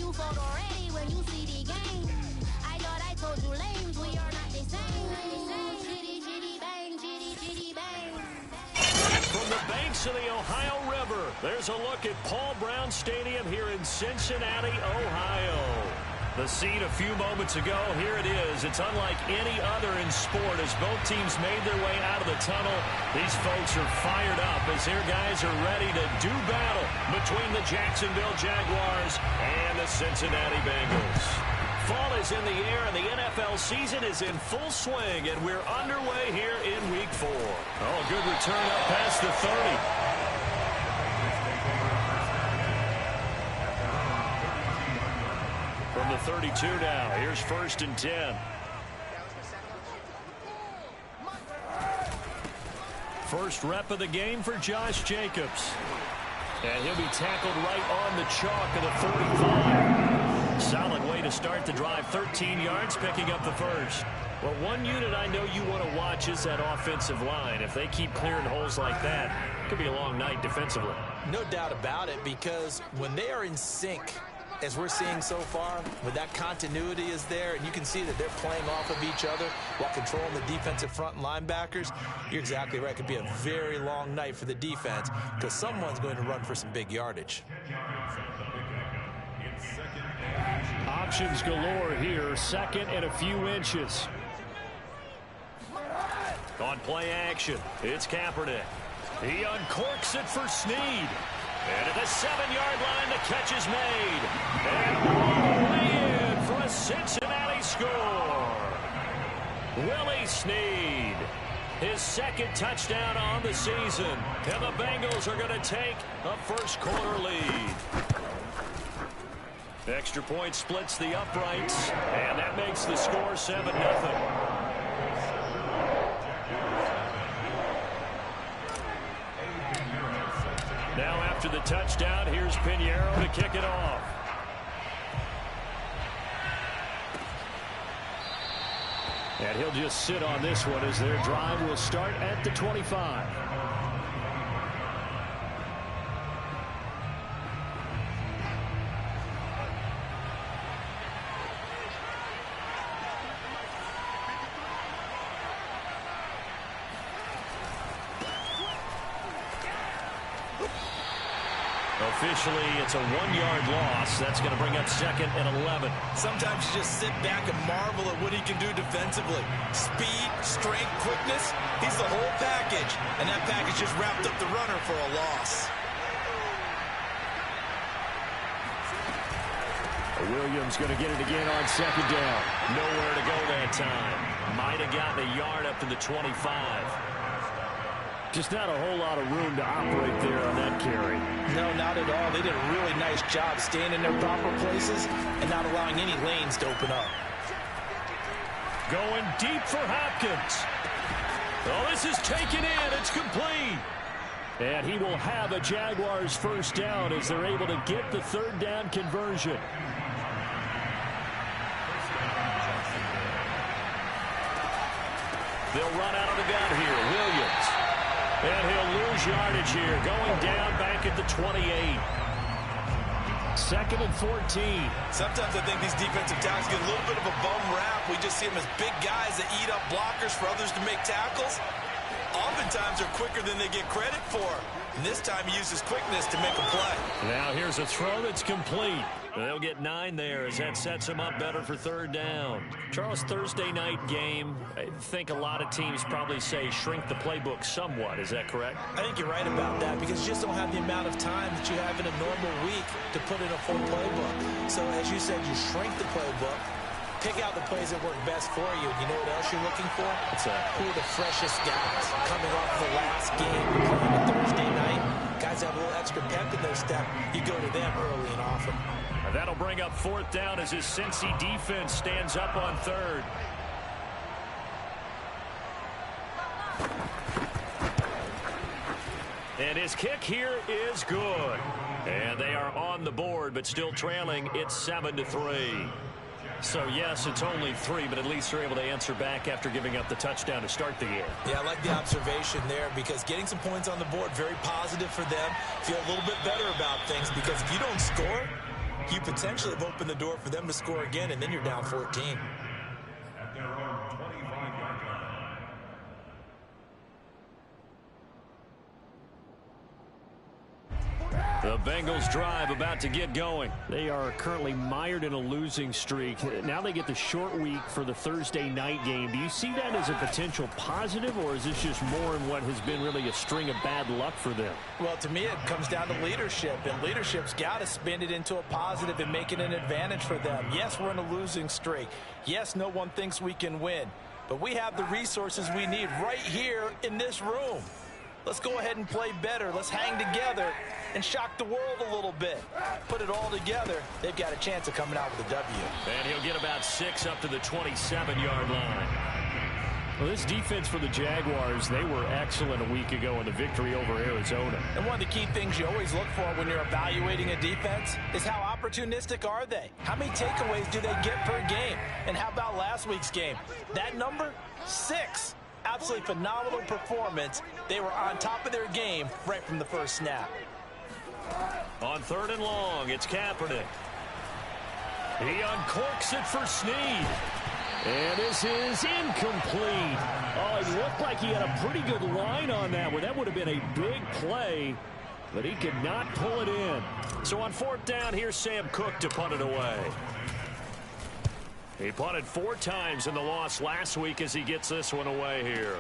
you photo ready when you see the game. I thought I told you lames, we are not the same. Chitty, chitty, bang, chitty, chitty, bang. From the banks of the Ohio River, there's a look at Paul Brown Stadium here in Cincinnati, Ohio. The scene a few moments ago, here it is. It's unlike any other in sport as both teams made their way out of the tunnel. These folks are fired up as their guys are ready to do battle between the Jacksonville Jaguars and the Cincinnati Bengals. Fall is in the air and the NFL season is in full swing, and we're underway here in Week 4. Oh, good return up past the 30. From the 32 now, here's 1st and 10. First rep of the game for Josh Jacobs. And he'll be tackled right on the chalk of the 35. Solid way to start the drive, 13 yards, picking up the first. Well, one unit I know you want to watch is that offensive line. If they keep clearing holes like that, it could be a long night defensively. No doubt about it, because when they are in sync, as we're seeing so far, when that continuity is there, and you can see that they're playing off of each other while controlling the defensive front and linebackers, you're exactly right. It could be a very long night for the defense because someone's going to run for some big yardage. Options galore here, 2nd and a few inches. On play action, it's Kaepernick. He uncorks it for Snead. And at the 7-yard line, the catch is made. And all the way in for a Cincinnati score. Willie Snead, his 2nd touchdown on the season. And the Bengals are going to take a first-quarter lead. Extra point splits the uprights, and that makes the score 7-0. Now after the touchdown, here's Pinheiro to kick it off. And he'll just sit on this one as their drive will start at the 25. Officially, it's a 1-yard loss. That's going to bring up 2nd and 11. Sometimes you just sit back and marvel at what he can do defensively. Speed, strength, quickness. He's the whole package. And that package just wrapped up the runner for a loss. Williams going to get it again on 2nd down. Nowhere to go that time. Might have gotten a yard up to the 25. Just not a whole lot of room to operate there on that carry. No, not at all. They did a really nice job staying in their proper places and not allowing any lanes to open up. Going deep for Hopkins. Oh, this is taken in. It's complete. And he will have a Jaguars first down as they're able to get the 3rd down conversion. They'll run out of the gun here. Williams. And he'll lose yardage here, going down back at the 28. 2nd and 14. Sometimes I think these defensive tackles get a little bit of a bum rap. We just see them as big guys that eat up blockers for others to make tackles. Oftentimes they're quicker than they get credit for. And this time he uses quickness to make a play. Now here's a throw that's complete. They'll get 9 there as that sets them up better for 3rd down. Charles, Thursday night game, I think a lot of teams probably say shrink the playbook somewhat. Is that correct? I think you're right about that because you just don't have the amount of time that you have in a normal week to put in a full playbook. So as you said, you shrink the playbook, pick out the plays that work best for you. You know what else you're looking for? Who are the freshest guys coming off the last game playing a Thursday night? Guys have a little extra pep in their step. You go to them early and often. That'll bring up 4th down as his Cincy defense stands up on 3rd. And his kick here is good. And they are on the board, but still trailing. It's 7-3. So, yes, it's only 3, but at least they're able to answer back after giving up the touchdown to start the game. Yeah, I like the observation there because getting some points on the board, very positive for them. Feel a little bit better about things because if you don't score, you potentially have opened the door for them to score again, and then you're down 14. The Bengals drive about to get going. They are currently mired in a losing streak. Now they get the short week for the Thursday night game. Do you see that as a potential positive, or is this just more in what has been really a string of bad luck for them? Well, to me, it comes down to leadership, and leadership's got to spin it into a positive and make it an advantage for them. Yes, we're in a losing streak. Yes, no one thinks we can win, but we have the resources we need right here in this room. Let's go ahead and play better. Let's hang together and shock the world a little bit. Put it all together. They've got a chance of coming out with a W. And he'll get about 6 up to the 27-yard line. Well, this defense for the Jaguars, they were excellent a week ago in the victory over Arizona. And one of the key things you always look for when you're evaluating a defense is how opportunistic are they? How many takeaways do they get per game? And how about last week's game? That number? 6. Absolutely phenomenal performance. They were on top of their game right from the first snap. On 3rd and long, it's Kaepernick. He uncorks it for Snead. And this is incomplete. Oh, it looked like he had a pretty good line on that one. That would have been a big play, but he could not pull it in. So on 4th down, here's Sam Cook to punt it away. He punted 4 times in the loss last week as he gets this one away here.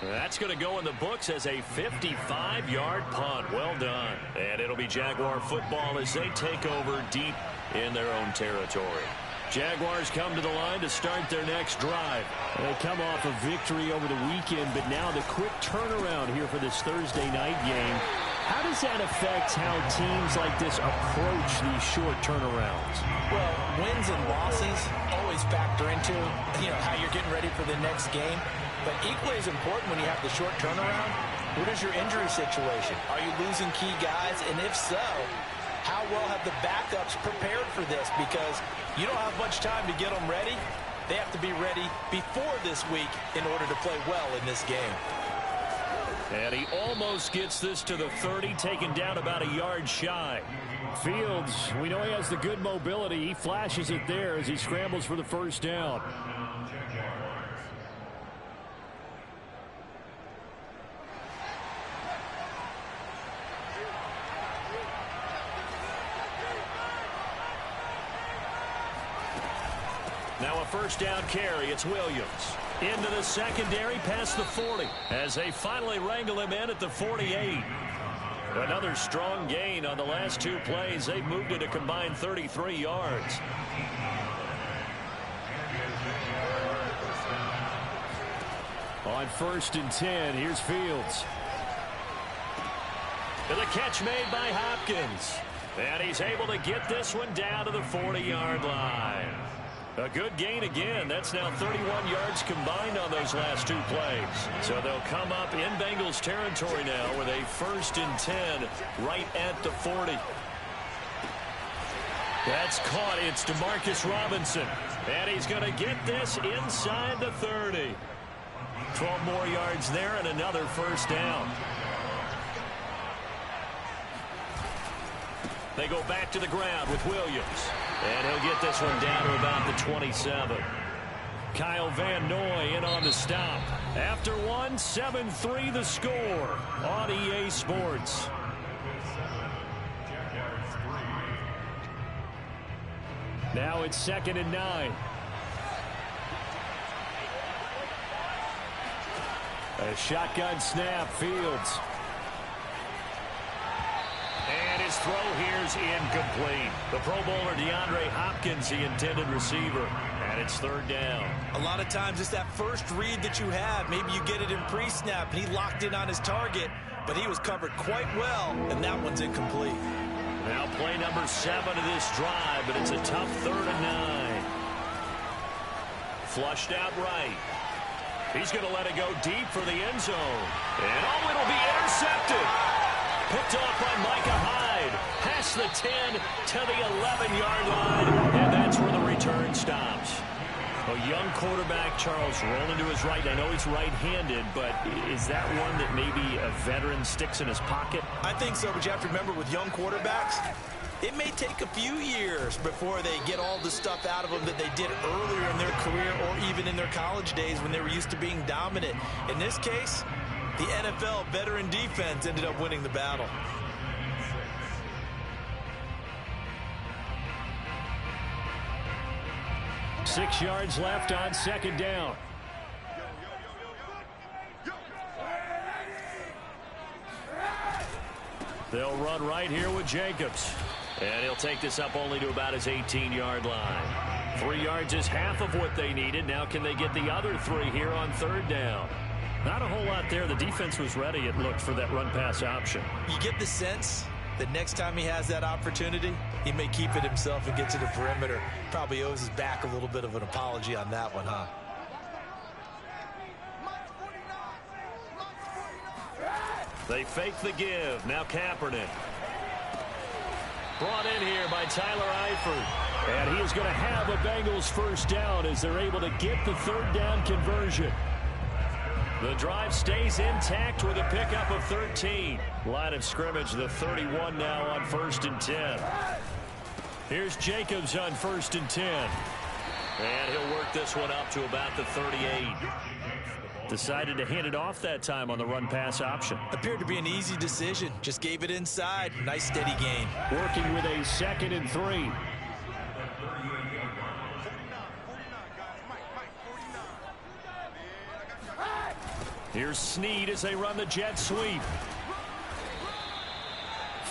That's going to go in the books as a 55-yard punt. Well done. And it'll be Jaguar football as they take over deep in their own territory. Jaguars come to the line to start their next drive. They come off a victory over the weekend, but now the quick turnaround here for this Thursday night game. How does that affect how teams like this approach these short turnarounds? Well, wins and losses always factor into, how you're getting ready for the next game. But equally as important when you have the short turnaround, what is your injury situation? Are you losing key guys? And if so, how well have the backups prepared for this? Because you don't have much time to get them ready. They have to be ready before this week in order to play well in this game. And he almost gets this to the 30, taken down about a yard shy. Fields, we know he has the good mobility. He flashes it there as he scrambles for the first down. Now a first down carry. It's Williams. Into the secondary past the 40 as they finally wrangle him in at the 48. Another strong gain on the last 2 plays. They've moved it a combined 33 yards. On 1st and 10, here's Fields. And the catch made by Hopkins. And he's able to get this one down to the 40-yard line. A good gain again. That's now 31 yards combined on those last 2 plays. So they'll come up in Bengals territory now with a 1st and 10 right at the 40. That's caught. It's DeMarcus Robinson. And he's going to get this inside the 30. 12 more yards there and another first down. They go back to the ground with Williams. And he'll get this one down to about the 27. Kyle Van Noy in on the stop. After one, 7-3 the score on EA Sports. Now it's 2nd and 9. A shotgun snap, Fields. And his throw here's incomplete. The Pro Bowler DeAndre Hopkins, the intended receiver. And it's 3rd down. A lot of times it's that first read that you have. Maybe you get it in pre-snap, and he locked in on his target, but he was covered quite well, and that one's incomplete. Now play number 7 of this drive, but it's a tough 3rd and 9. Flushed out right. He's going to let it go deep for the end zone. And oh, it'll be intercepted. Picked off by Micah Hyde. Past the 10 to the 11-yard line. And that's where the return stops. A young quarterback, Charles, rolling to his right. I know he's right-handed, but is that one that maybe a veteran sticks in his pocket? I think so, but you have to remember with young quarterbacks, it may take a few years before they get all the stuff out of them that they did earlier in their career or even in their college days when they were used to being dominant. In this case, the NFL veteran defense ended up winning the battle. Six yards left on second down. They'll run right here with Jacobs. And he'll take this up only to about his 18-yard line. 3 yards is half of what they needed. Now can they get the other 3 here on third down? Not a whole lot there. The defense was ready, it looked, for that run-pass option. You get the sense that next time he has that opportunity, he may keep it himself and get to the perimeter. Probably owes his back a little bit of an apology on that one, huh? They fake the give. Now Kaepernick. Brought in here by Tyler Eifert. And he is going to have a Bengals first down as they're able to get the third down conversion. The drive stays intact with a pickup of 13. Line of scrimmage, the 31 now on 1st and 10. Here's Jacobs on 1st and 10. And he'll work this one up to about the 38. Decided to hand it off that time on the run-pass option. Appeared to be an easy decision. Just gave it inside. Nice steady gain. Working with a 2nd and 3. Here's Snead as they run the jet sweep.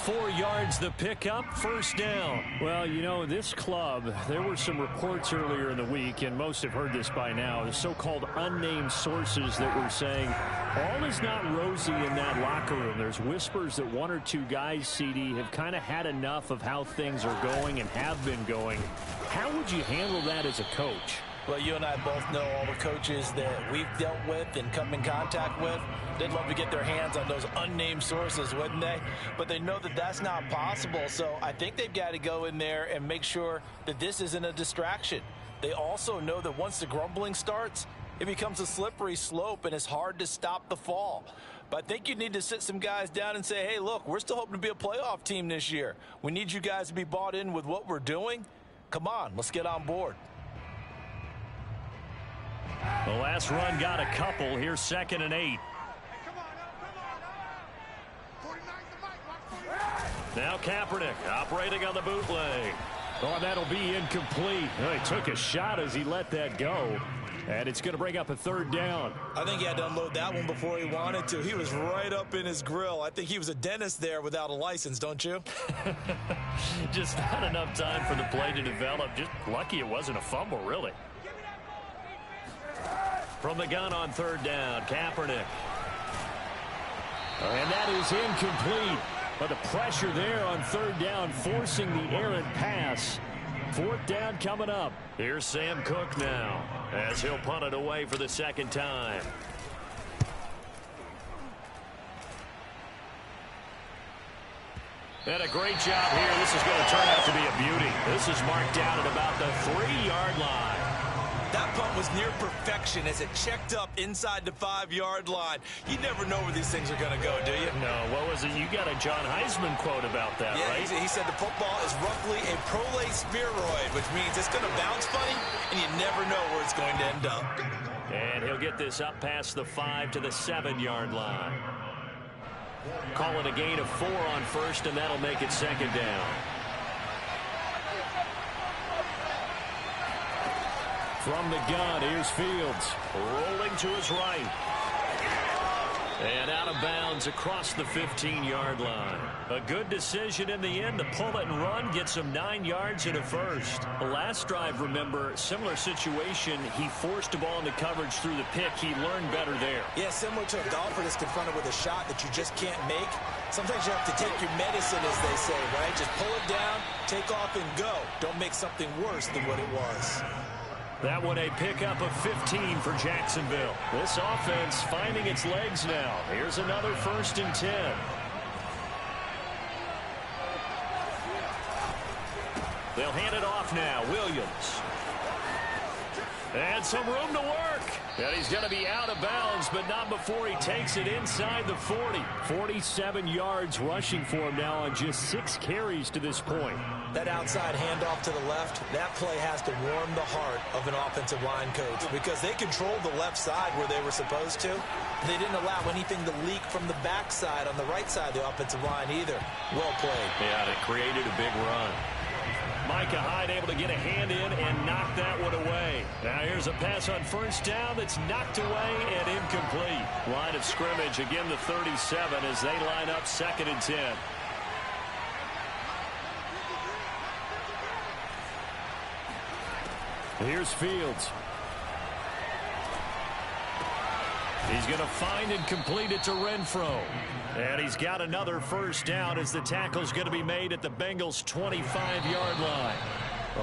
4 yards the pickup, first down. Well, you know, this club, there were some reports earlier in the week, and most have heard this by now, the so-called unnamed sources that were saying all is not rosy in that locker room. There's whispers that 1 or 2 guys, CD, have kind of had enough of how things are going and have been going. How would you handle that as a coach? Well, you and I both know all the coaches that we've dealt with and come in contact with. They'd love to get their hands on those unnamed sources, wouldn't they? But they know that that's not possible, so I think they've got to go in there and make sure that this isn't a distraction. They also know that once the grumbling starts, it becomes a slippery slope and it's hard to stop the fall. But I think you need to sit some guys down and say, hey, look, we're still hoping to be a playoff team this year. We need you guys to be bought in with what we're doing. Come on, let's get on board. The last run got a couple. Here's 2nd and 8. Now Kaepernick operating on the bootleg. Oh, that'll be incomplete. He took a shot as he let that go. And it's going to bring up a 3rd down. I think he had to unload that one before he wanted to. He was right up in his grill. I think he was a dentist there without a license, don't you? Just not enough time for the play to develop. Just lucky it wasn't a fumble, really. From the gun on 3rd down, Kaepernick. And that is incomplete. But the pressure there on 3rd down, forcing the errant pass. 4th down coming up. Here's Sam Cook now, as he'll punt it away for the 2nd time. And a great job here. This is going to turn out to be a beauty. This is marked down at about the 3-yard line. That punt was near perfection as it checked up inside the 5-yard line. You never know where these things are going to go, do you? No, what was it? You got a John Heisman quote about that, yeah, right? He said the football is roughly a prolate spheroid, which means it's going to bounce funny, and you never know where it's going to end up. And he'll get this up past the 5 to the 7-yard line. Call it a gain of 4 on 1st, and that'll make it 2nd down. From the gun, here's Fields. Rolling to his right. And out of bounds across the 15-yard line. A good decision in the end to pull it and run, get some 9 yards and a first. The last drive, remember, similar situation. He forced a ball into coverage through the pick. He learned better there. Yeah, similar to a golfer that's confronted with a shot that you just can't make. Sometimes you have to take your medicine, as they say, right? Just pull it down, take off, and go. Don't make something worse than what it was. That one a pickup of 15 for Jacksonville. This offense finding its legs now. Here's another 1st and 10. They'll hand it off now. Williams. And some room to work. And he's going to be out of bounds, but not before he takes it inside the 40. 47 yards rushing for him now on just 6 carries to this point. That outside handoff to the left, that play has to warm the heart of an offensive line coach because they controlled the left side where they were supposed to. They didn't allow anything to leak from the backside on the right side of the offensive line either. Well played. Yeah, and it created a big run. Micah Hyde able to get a hand in and knock that one away. Now here's a pass on first down that's knocked away and incomplete. Line of scrimmage, again the 37 as they line up 2nd and 10. Here's Fields. He's going to find and complete it to Renfro. And he's got another first down as the tackle's going to be made at the Bengals' 25-yard line.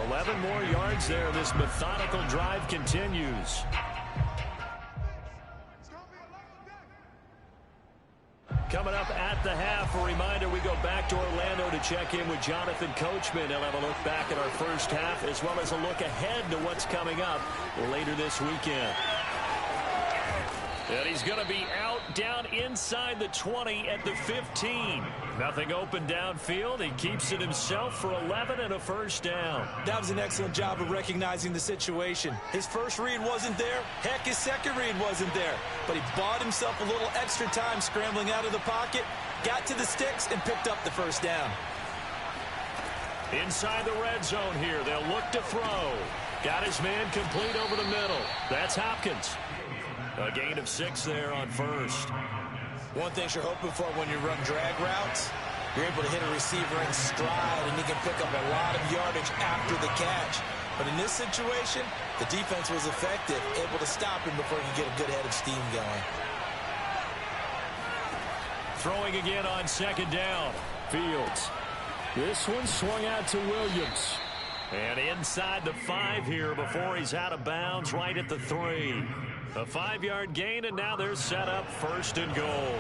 11 more yards there. This methodical drive continues. Coming up at the half, a reminder, we go back to Orlando to check in with Jonathan Coachman. He'll have a look back at our first half as well as a look ahead to what's coming up later this weekend. And he's going to be out down inside the 20 at the 15. Nothing open downfield. He keeps it himself for 11 and a first down. That was an excellent job of recognizing the situation. His first read wasn't there. Heck, his second read wasn't there. But he bought himself a little extra time scrambling out of the pocket, got to the sticks, and picked up the first down. Inside the red zone here. They'll look to throw. Got his man complete over the middle. That's Hopkins. A gain of 6 there on first. One thing you're hoping for when you run drag routes, you're able to hit a receiver in stride, and he can pick up a lot of yardage after the catch. But in this situation, the defense was effective, able to stop him before he could get a good head of steam going. Throwing again on 2nd down. Fields. This one swung out to Williams. And inside the 5 here before he's out of bounds right at the 3. A 5-yard gain, and now they're set up 1st and goal.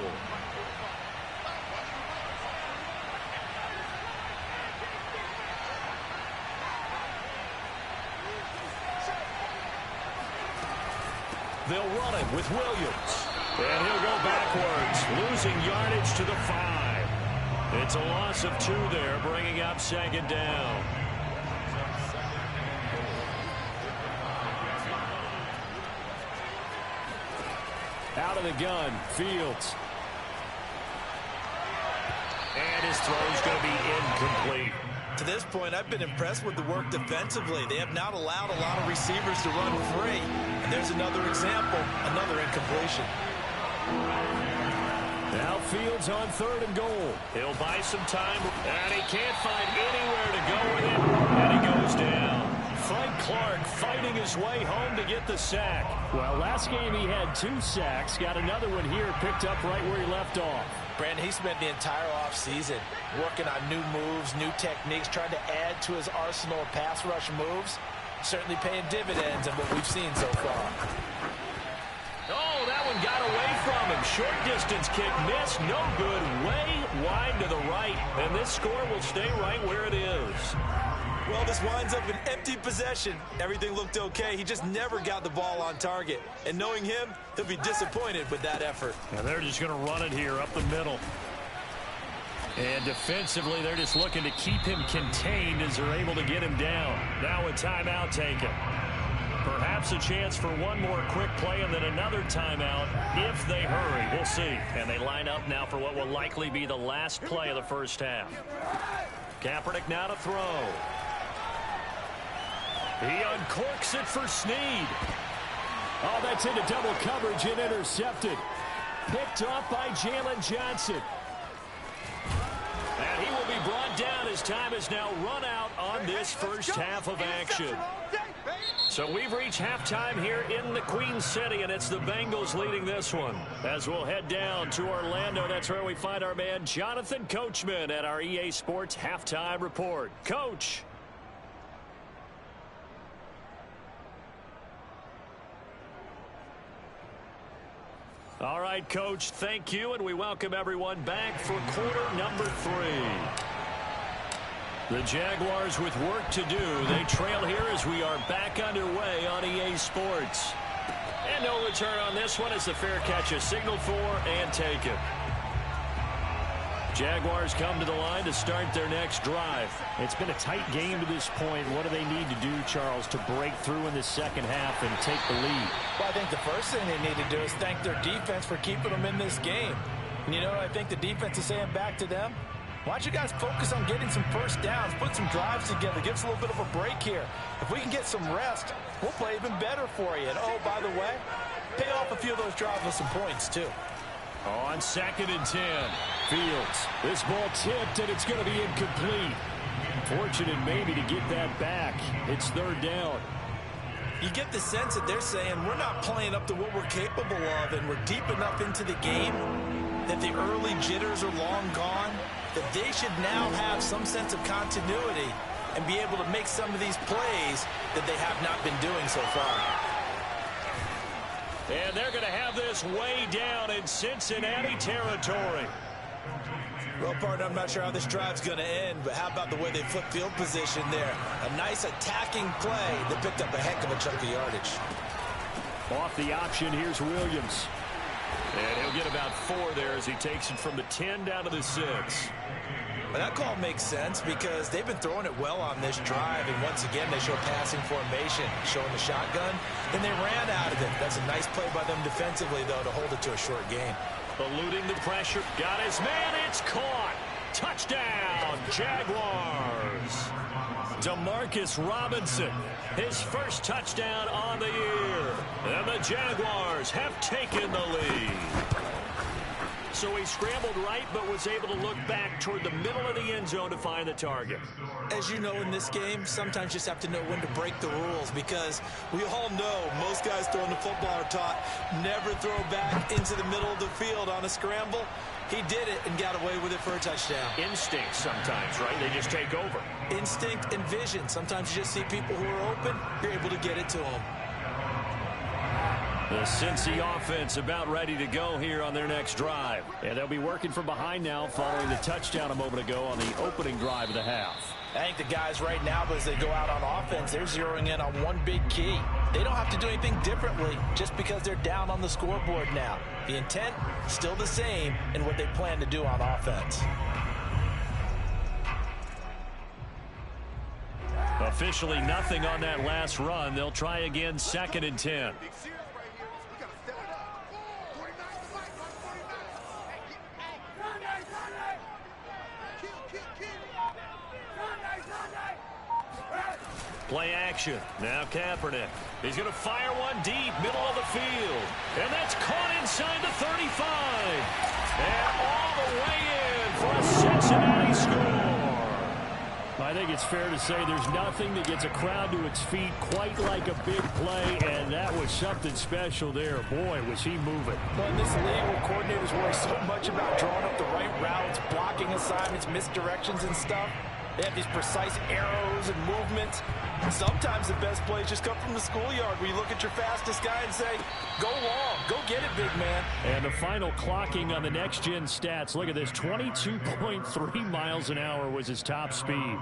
They'll run it with Williams. And he'll go backwards, losing yardage to the 5. It's a loss of 2 there, bringing up 2nd down. Out of the gun, Fields. And his throw's going to be incomplete. To this point, I've been impressed with the work defensively. They have not allowed a lot of receivers to run free. And there's another example, another incompletion. Now Fields on 3rd and goal. He'll buy some time, and he can't find anywhere to go with it. And he goes down. Frank Clark fighting his way home to get the sack. Well, last game he had 2 sacks. Got another one here picked up right where he left off. Brandon, he spent the entire offseason working on new moves, new techniques, trying to add to his arsenal of pass rush moves. Certainly paying dividends in what we've seen so far. Oh, that one got away from him. Short distance kick missed. No good. Way wide to the right. And this score will stay right where it is. Well, this winds up an empty possession. Everything looked okay. He just never got the ball on target. And knowing him, he'll be disappointed with that effort. And they're just going to run it here up the middle. And defensively, they're just looking to keep him contained as they're able to get him down. Now a timeout taken. Perhaps a chance for one more quick play and then another timeout if they hurry. We'll see. And they line up now for what will likely be the last play of the first half. Kaepernick now to throw. He uncorks it for Snead. Oh, that's into double coverage and intercepted. Picked off by Jalen Johnson. And he will be brought down as time is now run out on this first half of action. So we've reached halftime here in the Queen City, and it's the Bengals leading this one. As we'll head down to Orlando, that's where we find our man Jonathan Coachman at our EA Sports Halftime Report. Coach. All right, Coach, thank you, and we welcome everyone back for quarter number 3. The Jaguars with work to do. They trail here as we are back underway on EA Sports. And no return on this one as the fair catch is signaled for and taken. Jaguars come to the line to start their next drive. It's been a tight game to this point. What do they need to do, Charles, to break through in the second half and take the lead? Well, I think the first thing they need to do is thank their defense for keeping them in this game. And you know, I think the defense is saying back to them, why don't you guys focus on getting some first downs, put some drives together, give us a little bit of a break here. If we can get some rest, we'll play even better for you. And, oh, by the way, pay off a few of those drives with some points, too. On 2nd and 10, Fields. This ball tipped, and it's going to be incomplete. Fortunate maybe to get that back. It's 3rd down. You get the sense that they're saying we're not playing up to what we're capable of, and we're deep enough into the game that the early jitters are long gone, that they should now have some sense of continuity and be able to make some of these plays that they have not been doing so far. And they're going to have this way down in Cincinnati territory. Well, partner, I'm not sure how this drive's going to end, but how about the way they flip field position there? A nice attacking play that picked up a heck of a chunk of yardage. Off the option, here's Williams. And he'll get about 4 there as he takes it from the 10 down to the 6. Well, that call makes sense because they've been throwing it well on this drive, and once again they show passing formation, showing the shotgun, and they ran out of it. That's a nice play by them defensively, though, to hold it to a short gain. Eluding the pressure, got his man, it's caught. Touchdown, Jaguars. Demarcus Robinson, his first touchdown on the year. And the Jaguars have taken the lead. So he scrambled right, but was able to look back toward the middle of the end zone to find the target. As you know, in this game, sometimes you just have to know when to break the rules, because we all know most guys throwing the football are taught never throw back into the middle of the field on a scramble. He did it and got away with it for a touchdown. Instinct sometimes, right? They just take over. Instinct and vision. Sometimes you just see people who are open, you're able to get it to them. The Cincy offense about ready to go here on their next drive. And they'll be working from behind now following the touchdown a moment ago on the opening drive of the half. I think the guys right now, as they go out on offense, they're zeroing in on one big key. They don't have to do anything differently just because they're down on the scoreboard now. The intent, still the same in what they plan to do on offense. Officially nothing on that last run. They'll try again 2nd and 10. Play action. Now Kaepernick. He's going to fire one deep, middle of the field. And that's caught inside the 35. And all the way in for a Cincinnati score. I think it's fair to say there's nothing that gets a crowd to its feet quite like a big play, and that was something special there. Boy, was he moving. Well, in this league where coordinators worry so much about drawing up the right routes, blocking assignments, misdirections and stuff, they have these precise arrows and movements. Sometimes the best plays just come from the schoolyard where you look at your fastest guy and say, go long, go get it, big man. And the final clocking on the next-gen stats. Look at this, 22.3 miles an hour was his top speed.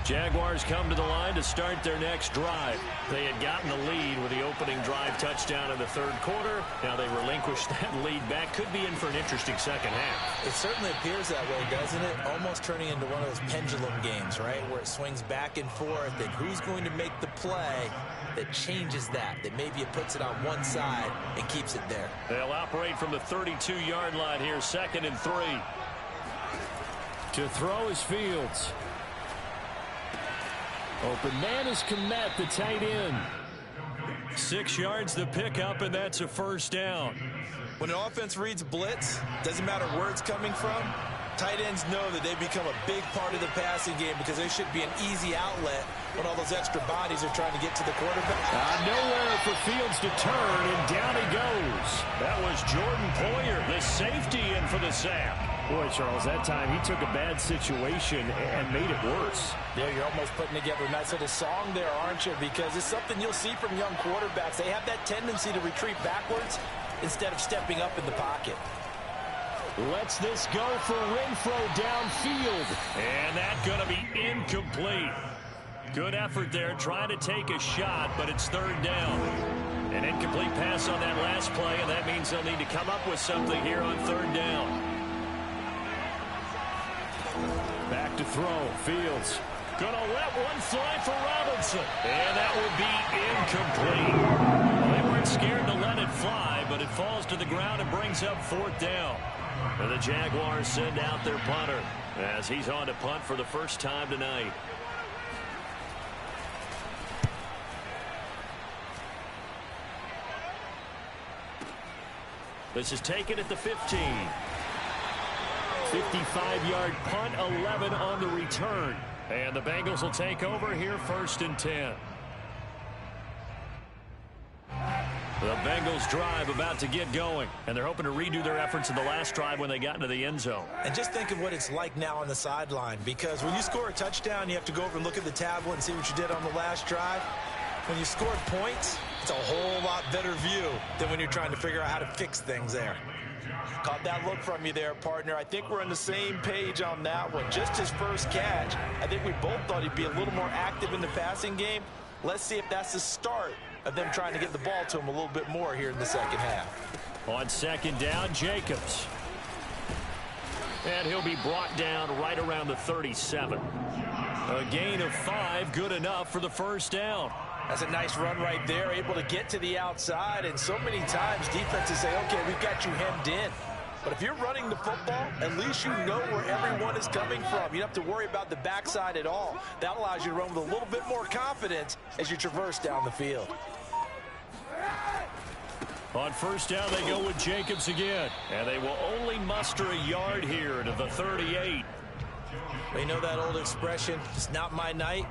Jaguars come to the line to start their next drive. They had gotten the lead with the opening drive touchdown in the 3rd quarter. Now they relinquish that lead back. Could be in for an interesting second half. It certainly appears that way, doesn't it? Almost turning into one of those pendulum games, right? Where it swings back and forth, and who's going to make the play that changes that maybe it puts it on one side and keeps it there. They'll operate from the 32-yard line here, 2nd and 3. To throw is Fields. Open man is Kmet, the tight end. 6 yards the pickup, and that's a 1st down. When an offense reads blitz, doesn't matter where it's coming from, tight ends know that they become a big part of the passing game because there should be an easy outlet when all those extra bodies are trying to get to the quarterback. Nowhere for Fields to turn, and down he goes. That was Jordan Poyer, the safety, in for the sack. Boy, Charles, that time he took a bad situation and made it worse. Yeah, you're almost putting together a nice little song there, aren't you? Because it's something you'll see from young quarterbacks. They have that tendency to retreat backwards instead of stepping up in the pocket. Lets this go for Renfro downfield. And that's going to be incomplete. Good effort there, trying to take a shot, but it's third down. An incomplete pass on that last play, and that means they'll need to come up with something here on third down. Back to throw. Fields. Gonna let one fly for Robinson. And that will be incomplete. Well, they weren't scared to let it fly, but it falls to the ground and brings up fourth down. And the Jaguars send out their punter as he's on to punt for the first time tonight. This is taken at the 15. 55-yard punt, 11 on the return. And the Bengals will take over here first and 10. The Bengals drive about to get going, and they're hoping to redo their efforts in the last drive when they got into the end zone. And just think of what it's like now on the sideline, because when you score a touchdown, you have to go over and look at the tablet and see what you did on the last drive. When you scored points, it's a whole lot better view than when you're trying to figure out how to fix things there. Caught that look from you there, partner. I think we're on the same page on that one. Just his first catch. I think we both thought he'd be a little more active in the passing game. Let's see if that's the start of them trying to get the ball to him a little bit more here in the second half. On second down, Jacobs. And he'll be brought down right around the 37. A gain of 5, good enough for the first down. That's a nice run right there, able to get to the outside. And so many times defenses say, okay, we've got you hemmed in. But if you're running the football, at least you know where everyone is coming from. You don't have to worry about the backside at all. That allows you to run with a little bit more confidence as you traverse down the field. On first down, they go with Jacobs again. And they will only muster a yard here to the 38. Well, you know that old expression, it's not my night.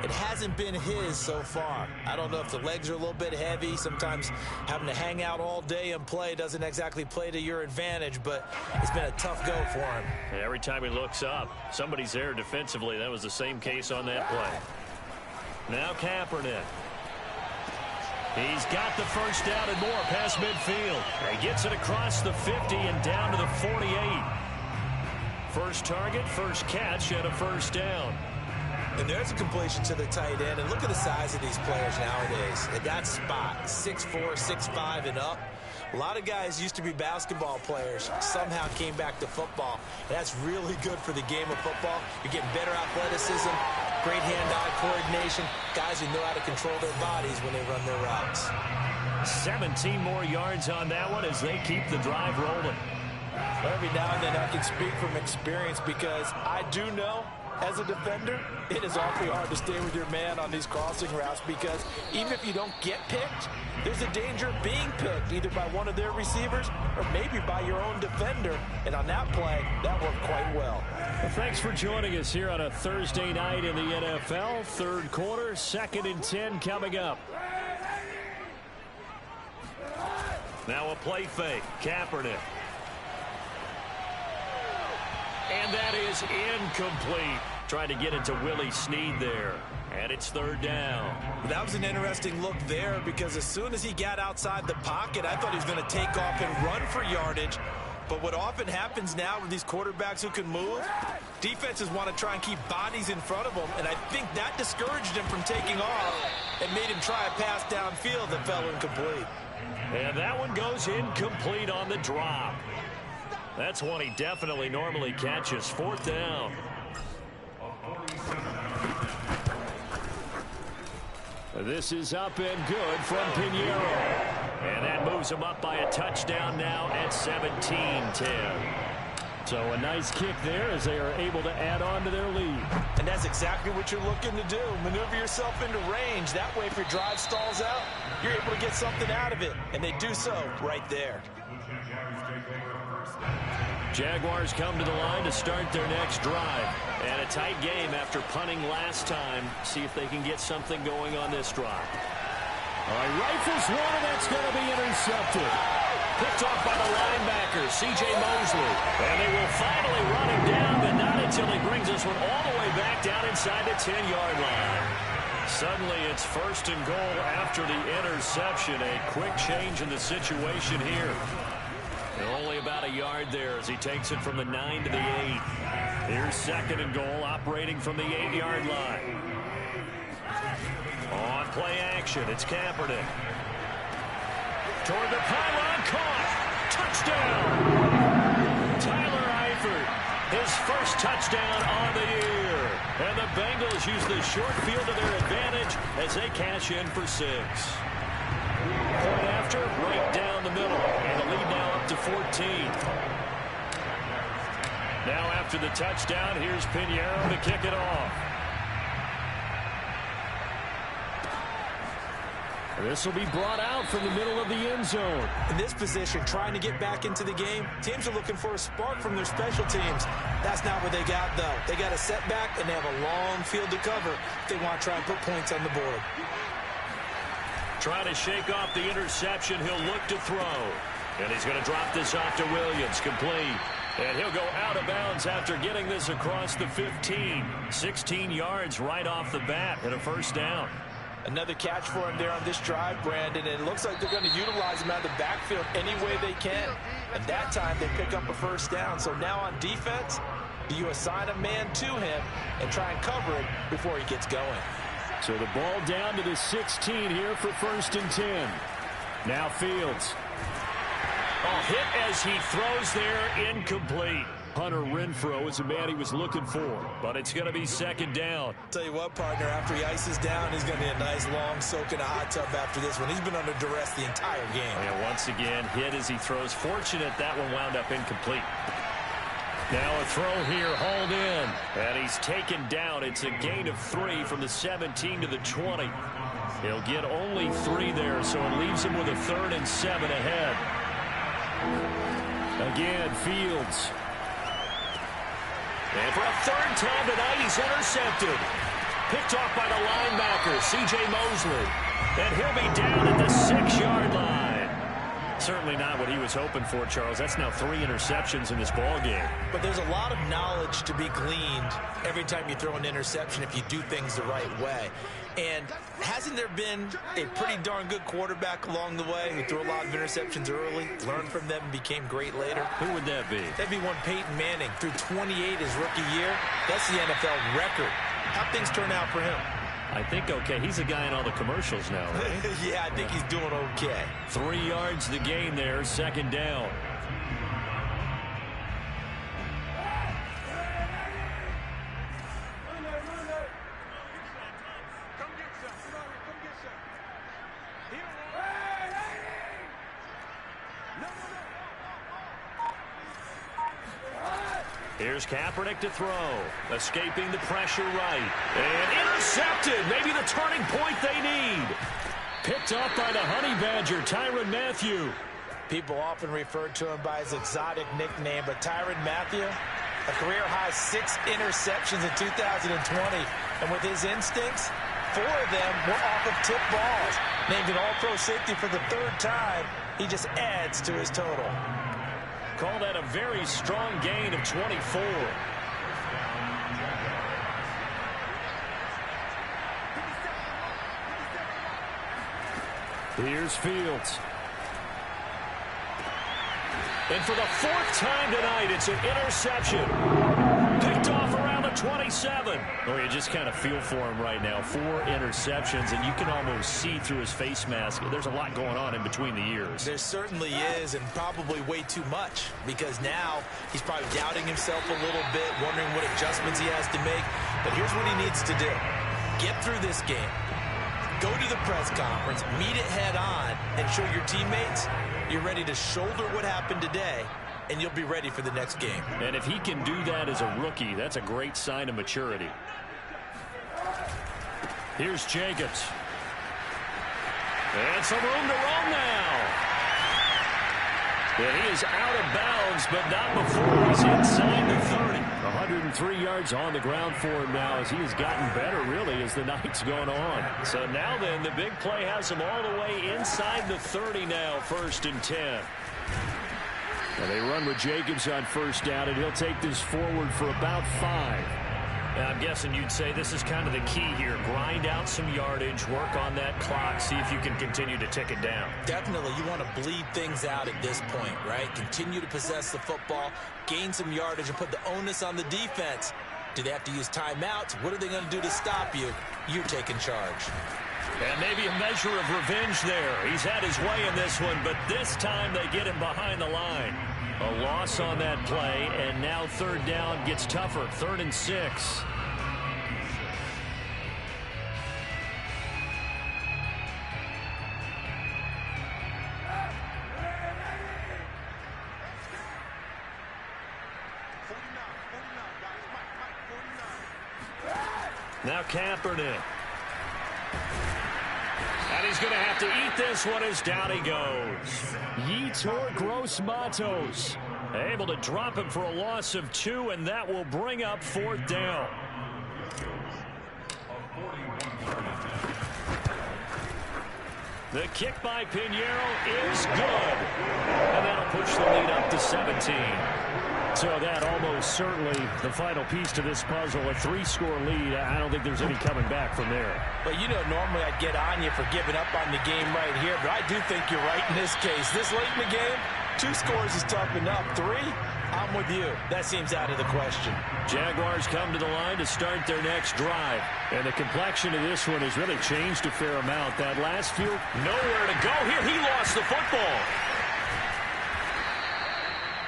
It hasn't been his so far. I don't know if the legs are a little bit heavy. Sometimes having to hang out all day and play doesn't exactly play to your advantage, but it's been a tough go for him. And every time he looks up, somebody's there defensively. That was the same case on that play. Now Kaepernick. He's got the first down and more past midfield. He gets it across the 50 and down to the 48. First target, first catch, and a first down. And there's a completion to the tight end. And look at the size of these players nowadays. At that spot, 6'4", 6'5", and up. A lot of guys used to be basketball players, somehow came back to football. And that's really good for the game of football. You're getting better athleticism, great hand-eye coordination, guys who know how to control their bodies when they run their routes. 17 more yards on that one as they keep the drive rolling. Every now and then I can speak from experience because I do know, as a defender, it is awfully hard to stay with your man on these crossing routes because even if you don't get picked, there's a danger of being picked either by one of their receivers or maybe by your own defender. And on that play, that worked quite well. Well, thanks for joining us here on a Thursday night in the NFL. Third quarter, 2nd and 10 coming up. Now a play fake. Kaepernick. And that is incomplete. Trying to get it to Willie Snead there. And it's third down. That was an interesting look there because as soon as he got outside the pocket, I thought he was going to take off and run for yardage. But what often happens now with these quarterbacks who can move, defenses want to try and keep bodies in front of them. And I think that discouraged him from taking off and made him try a pass downfield that fell incomplete. And that one goes incomplete on the drop. That's one he definitely normally catches. Fourth down. This is up and good from Pinheiro. And that moves him up by a touchdown now at 17-10. So a nice kick there as they are able to add on to their lead. And that's exactly what you're looking to do. Maneuver yourself into range. That way if your drive stalls out, you're able to get something out of it. And they do so right there. Jaguars come to the line to start their next drive. And a tight game after punting last time. See if they can get something going on this drive. All right, rifles one, and that's going to be intercepted. Picked off by the linebacker, C.J. Mosley. And they will finally run him down, but not until he brings this one all the way back down inside the 10-yard line. Suddenly it's first and goal after the interception. A quick change in the situation here. Only about a yard there as he takes it from the 9 to the 8. Here's 2nd and goal, operating from the 8-yard line. On play action, it's Kaepernick. Toward the pylon, caught. Touchdown. Tyler Eifert, his first touchdown on the year. And the Bengals use the short field to their advantage as they cash in for 6. Point after, right down the middle. And the lead now up to 14. Now after the touchdown, here's Pinheiro to kick it off. This will be brought out from the middle of the end zone. In this position, trying to get back into the game, teams are looking for a spark from their special teams. That's not what they got, though. They got a setback, and they have a long field to cover if they want to try and put points on the board. Trying to shake off the interception. He'll look to throw. And he's going to drop this off to Williams. Complete. And he'll go out of bounds after getting this across the 15. 16 yards right off the bat and a first down. Another catch for him there on this drive, Brandon, and it looks like they're going to utilize him out of the backfield any way they can. And that time they pick up a first down. So now on defense, do you assign a man to him and try and cover it before he gets going? So the ball down to the 16 here for 1st and 10. Now Fields. Oh, hit as he throws there, incomplete. Hunter Renfrow is the man he was looking for. But it's going to be 2nd down. Tell you what, partner, after he ices down, he's going to be a nice long soak in a hot tub after this one. He's been under duress the entire game. And once again, hit as he throws. Fortunate that one wound up incomplete. Now a throw here, hauled in. And he's taken down. It's a gain of 3 from the 17 to the 20. He'll get only 3 there, so it leaves him with a 3rd and 7 ahead. Again, Fields. And for a 3rd time tonight, he's intercepted. Picked off by the linebacker, C.J. Mosley. And he'll be down at the 6-yard line. Certainly not what he was hoping for, Charles. That's now 3 interceptions in this ball game. But there's a lot of knowledge to be gleaned every time you throw an interception if you do things the right way. And hasn't there been a pretty darn good quarterback along the way who threw a lot of interceptions early, learned from them, and became great later? Who would that be? That'd be one Peyton Manning. Threw 28 his rookie year. That's the NFL record. How'd things turn out for him? I think okay. He's a guy in all the commercials now, right? Yeah, I think he's doing okay. 3 yards the gain there, 2nd down. Here's Kaepernick to throw. Escaping the pressure right. And intercepted. Maybe the turning point they need. Picked off by the Honey Badger, Tyrann Mathieu. People often refer to him by his exotic nickname, but Tyrann Mathieu, a career-high 6 interceptions in 2020. And with his instincts, 4 of them were off of tip balls. Named an all-pro safety for the 3rd time, he just adds to his total. Call that a very strong gain of 24. Here's Fields. And for the 4th time tonight, it's an interception. Picked off around the 27. Oh, you just kind of feel for him right now. 4 interceptions, and you can almost see through his face mask. There's a lot going on in between the ears. There certainly is, and probably way too much, because now he's probably doubting himself a little bit, wondering what adjustments he has to make. But here's what he needs to do. Get through this game. Go to the press conference, meet it head on, and show your teammates you're ready to shoulder what happened today, and you'll be ready for the next game. And if he can do that as a rookie, that's a great sign of maturity. Here's Jacobs. And some room to roam now. And he is out of bounds, but not before he's inside the 30. 103 yards on the ground for him now as he has gotten better, really, as the night's gone on. So now then, the big play has him all the way inside the 30 now, 1st and 10. And they run with Jacobs on 1st down, and he'll take this forward for about 5. I'm guessing you'd say this is kind of the key here. Grind out some yardage, work on that clock, see if you can continue to tick it down. Definitely. You want to bleed things out at this point, right? Continue to possess the football, gain some yardage, and put the onus on the defense. Do they have to use timeouts? What are they going to do to stop you? You're taking charge. And maybe a measure of revenge there. He's had his way in this one, but this time they get him behind the line. A loss on that play, and now third down gets tougher. 3rd and 6. Now Kaepernick. And he's going to have to eat this one as down he goes. Yetur Gross-Matos able to drop him for a loss of 2, and that will bring up 4th down. The kick by Pinheiro is good. And that'll push the lead up to 17. So that almost certainly the final piece to this puzzle, a 3-score lead. I don't think there's any coming back from there. But, you know, normally I'd get on you for giving up on the game right here, but I do think you're right in this case. This late in the game, 2 scores is tough enough. 3, I'm with you. That seems out of the question. Jaguars come to the line to start their next drive. And the complexion of this one has really changed a fair amount. That last few, nowhere to go here. He lost the football.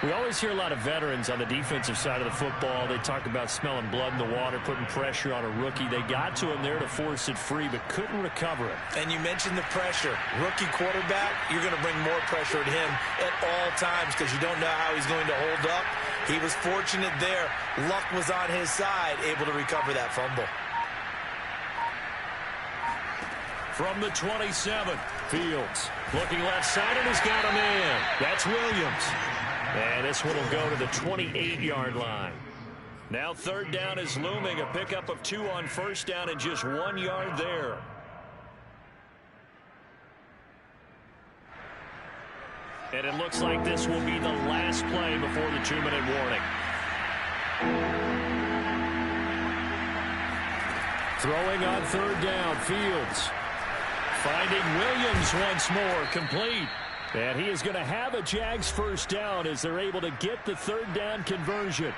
We always hear a lot of veterans on the defensive side of the football. They talk about smelling blood in the water, putting pressure on a rookie. They got to him there to force it free, but couldn't recover it. And you mentioned the pressure. Rookie quarterback, you're going to bring more pressure at him at all times because you don't know how he's going to hold up. He was fortunate there. Luck was on his side, able to recover that fumble. From the 27, Fields looking left side, and he's got a man. That's Williams. And this one will go to the 28-yard line. Now 3rd down is looming. A pickup of 2 on 1st down and just 1 yard there. And it looks like this will be the last play before the 2-minute warning. Throwing on 3rd down, Fields. Finding Williams once more, complete. And he is going to have a Jags 1st down as they're able to get the 3rd down conversion.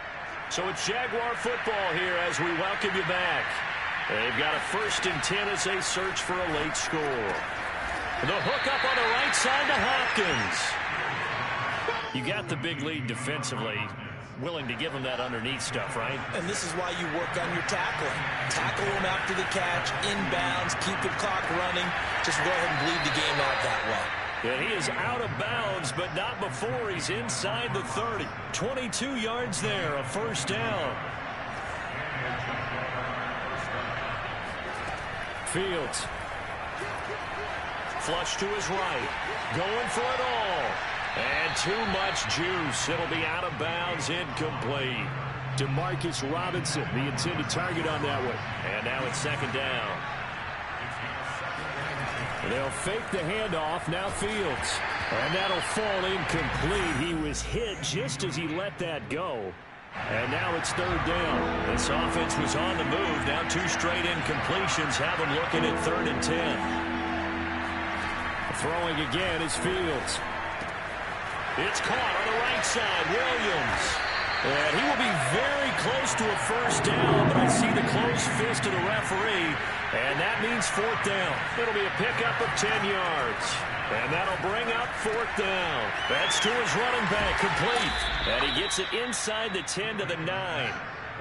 So it's Jaguar football here as we welcome you back. They've got a 1st and 10 as they search for a late score. The hook up on the right side to Hopkins. You got the big lead defensively. Willing to give him that underneath stuff, right? And this is why you work on your tackling. Tackle him after the catch, inbounds, keep the clock running. Just go ahead and bleed the game out that way. And he is out of bounds, but not before he's inside the 30. 22 yards there, a 1st down. Fields. Flush to his right. Going for it all. And too much juice. It'll be out of bounds, incomplete. Demarcus Robinson, the intended target on that one. And now it's 2nd down. They'll fake the handoff. Now Fields. And that'll fall incomplete. He was hit just as he let that go. And now it's 3rd down. This offense was on the move. Now 2 straight incompletions have them looking at 3rd and 10. Throwing again is Fields. It's caught on the right side. Williams. And he will be very close to a 1st down, but I see the closed fist of the referee, and that means 4th down. It'll be a pickup of 10 yards. And that'll bring up 4th down. That's to his running back, complete. And he gets it inside the 10 to the 9.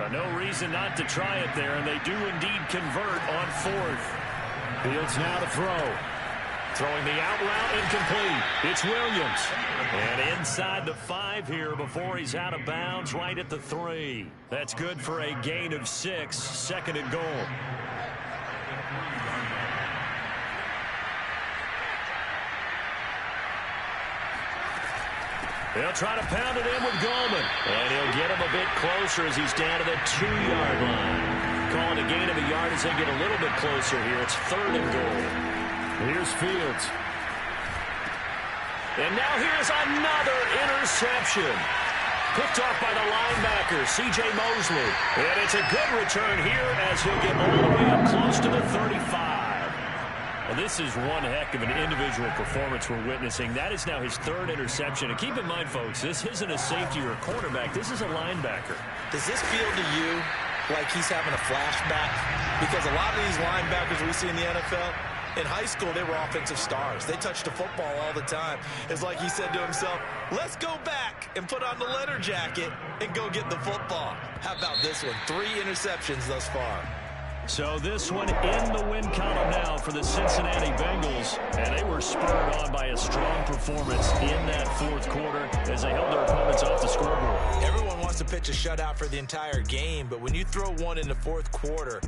No reason not to try it there, and they do indeed convert on 4th. Fields now to throw. Throwing the out route, incomplete. It's Williams. And inside the 5 here before he's out of bounds, right at the 3. That's good for a gain of 6, 2nd and goal. They'll try to pound it in with Goldman. And he'll get him a bit closer as he's down to the 2-yard line. Calling a gain of a yard as they get a little bit closer here. It's 3rd and goal. Here's Fields. And now here's another interception. Picked off by the linebacker, C.J. Mosley. And it's a good return here as he'll get all the way up close to the 35. Well, this is one heck of an individual performance we're witnessing. That is now his third interception. And keep in mind, folks, this isn't a safety or a cornerback. This is a linebacker. Does this feel to you like he's having a flashback? Because a lot of these linebackers we see in the NFL, in high school, they were offensive stars. They touched the football all the time. It's like he said to himself, let's go back and put on the leather jacket and go get the football. How about this one? 3 interceptions thus far. So this one in the win column now for the Cincinnati Bengals. And they were spurred on by a strong performance in that fourth quarter as they held their opponents off the scoreboard. Everyone wants to pitch a shutout for the entire game, but when you throw one in the fourth quarter,